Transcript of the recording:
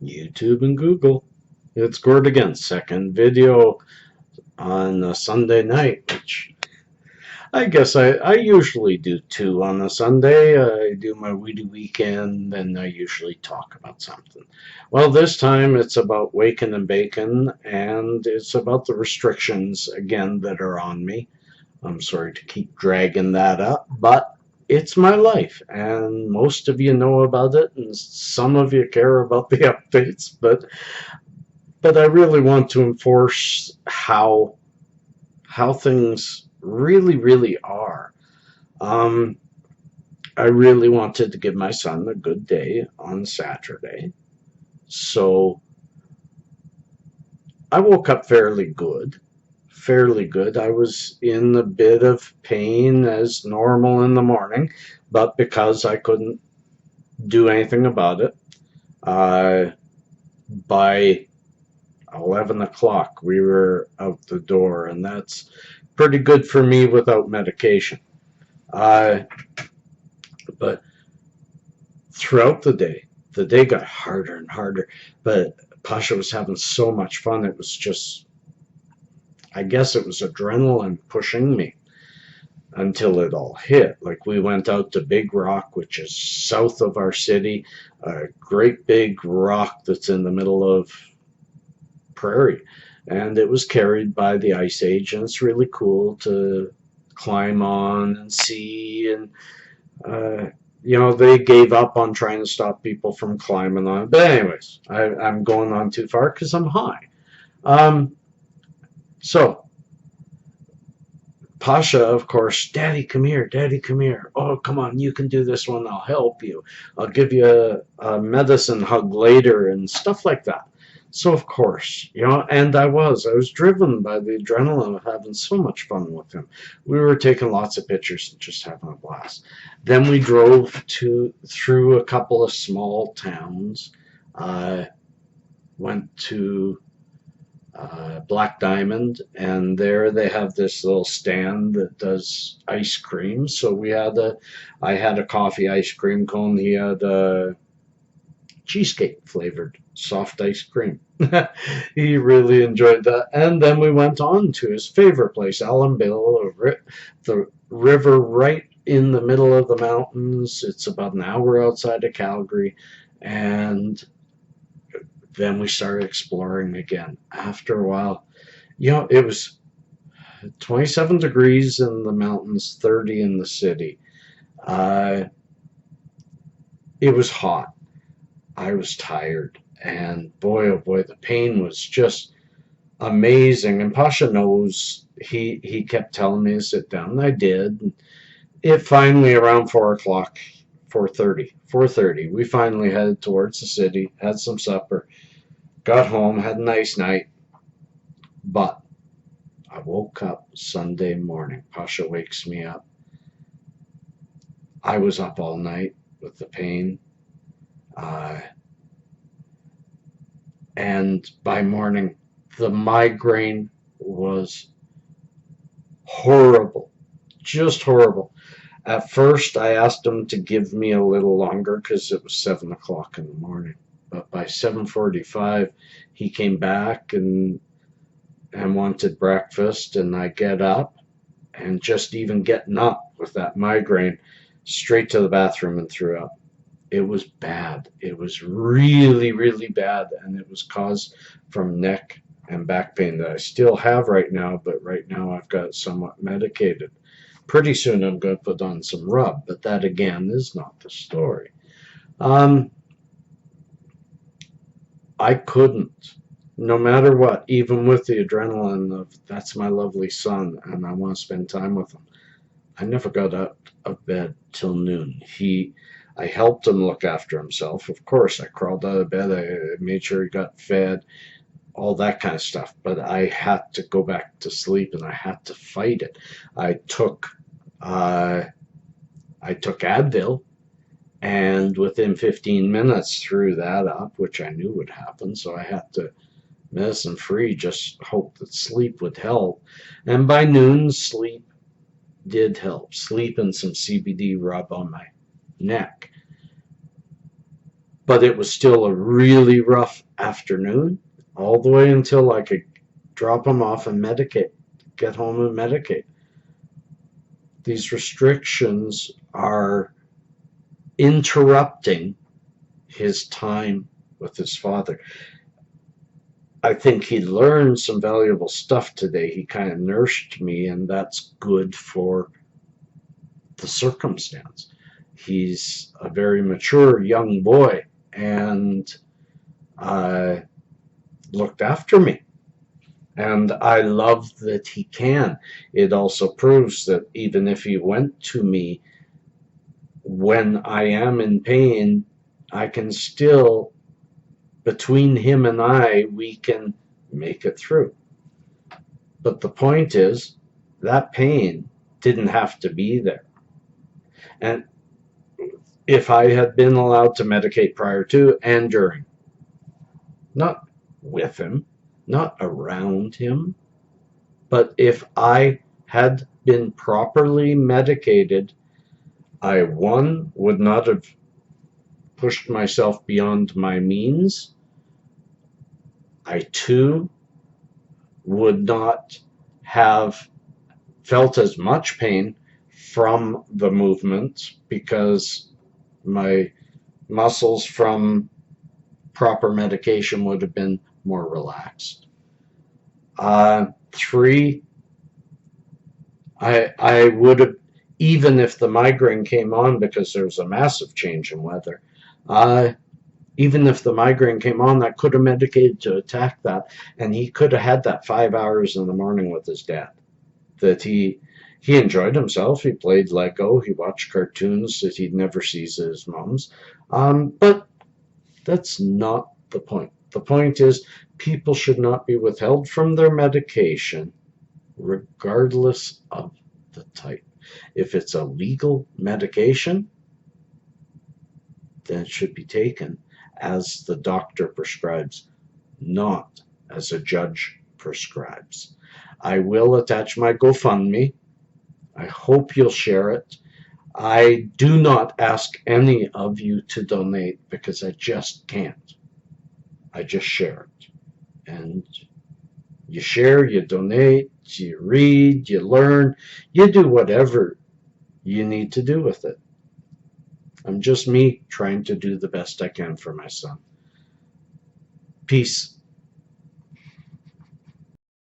YouTube and Google. It's Gord again. Second video on a Sunday night, which I guess I usually do two on a Sunday. I do my weedy weekend, and I usually talk about something. Well, this time it's about waking and bacon, and it's about the restrictions again that are on me. I'm sorry to keep dragging that up, but it's my life, and most of you know about it, and some of you care about the updates, but I really want to enforce how things really are. Um, I really wanted to give my son a good day on Saturday, so I woke up fairly good. Fairly good. I was in a bit of pain as normal in the morning, but because I couldn't do anything about it, uh, by 11 o'clock we were out the door, and that's pretty good for me without medication. Uh, but throughout the day got harder and harder, but Pasha was having so much fun. It was just, I guess it was adrenaline pushing me until it all hit. Like, we went out to Big Rock, which is south of our city, a great big rock that's in the middle of prairie, and it was carried by the ice age, and it's really cool to climb on and see. And they gave up on trying to stop people from climbing on it. But anyways, I'm going on too far because I'm high. um, so Pasha, of course, Daddy, come here. Daddy, come here. Oh, come on. You can do this one. I'll help you. I'll give you a medicine hug later and stuff like that. So, of course, and I was driven by the adrenaline of having so much fun with him. We were taking lots of pictures and just having a blast. Then we drove through a couple of small towns. Went to Black Diamond, and there they have this little stand that does ice cream. So I had a coffee ice cream cone. He had a cheesecake flavored soft ice cream. He really enjoyed that. And then we went on to his favorite place, Allenville, the river right in the middle of the mountains. It's about an hour outside of Calgary, and then we started exploring again. After a while, it was 27 degrees in the mountains, 30 in the city. Uh, it was hot. I was tired. And boy, oh boy, the pain was just amazing. And Pasha knows, he kept telling me to sit down, and I did. It finally, around 4 o'clock, 4:30, we finally headed towards the city, had some supper, got home, had a nice night. But I woke up Sunday morning. Pasha wakes me up. I was up all night with the pain. And by morning, the migraine was horrible. Just horrible. At first, I asked him to give me a little longer because it was 7 o'clock in the morning. But by 7:45, he came back and wanted breakfast, and I get up, and just even getting up with that migraine, straight to the bathroom and threw up. It was bad. It was really bad, and it was caused from neck and back pain that I still have right now, but right now I've got it somewhat medicated. Pretty soon I'm going to put on some rub, but that again is not the story. I couldn't, no matter what, even with the adrenaline of that's my lovely son and I want to spend time with him. I never got out of bed till noon. I helped him look after himself. Of course, I crawled out of bed. I made sure he got fed, all that kind of stuff. But I had to go back to sleep, and I had to fight it. I took Advil, and within 15 minutes threw that up, which I knew would happen. So I had to medicine free, just hope that sleep would help. And by noon, sleep did help. Sleep and some CBD rub on my neck. but it was still a really rough afternoon, all the way until I could drop him off and medicate, get home and medicate. These restrictions are interrupting his time with his father. I think he learned some valuable stuff today. He kind of nursed me, and that's good for the circumstance. He's a very mature young boy and looked after me. And I love that he can. It also proves that even if he went to me when I am in pain, I can still, between him and I, we can make it through. But the point is, that pain didn't have to be there. And if I had been allowed to medicate prior to and during, not with him, not around him, but if I had been properly medicated, I, one, would not have pushed myself beyond my means. I, two, would not have felt as much pain from the movement because my muscles from proper medication would have been more relaxed. Three, I would have, even if the migraine came on because there was a massive change in weather, even if the migraine came on, I could have medicated to attack that, and he could have had that 5 hours in the morning with his dad. That he enjoyed himself. He played Lego. He watched cartoons that he'd never see at his mom's. But that's not the point. The point is people should not be withheld from their medication regardless of the type. If it's a legal medication, then it should be taken as the doctor prescribes, not as a judge prescribes. I will attach my GoFundMe. I hope you'll share it. I do not ask any of you to donate because I just can't. I just share it. And you share, you donate, you read, you learn, you do whatever you need to do with it. I'm just me trying to do the best I can for my son. Peace.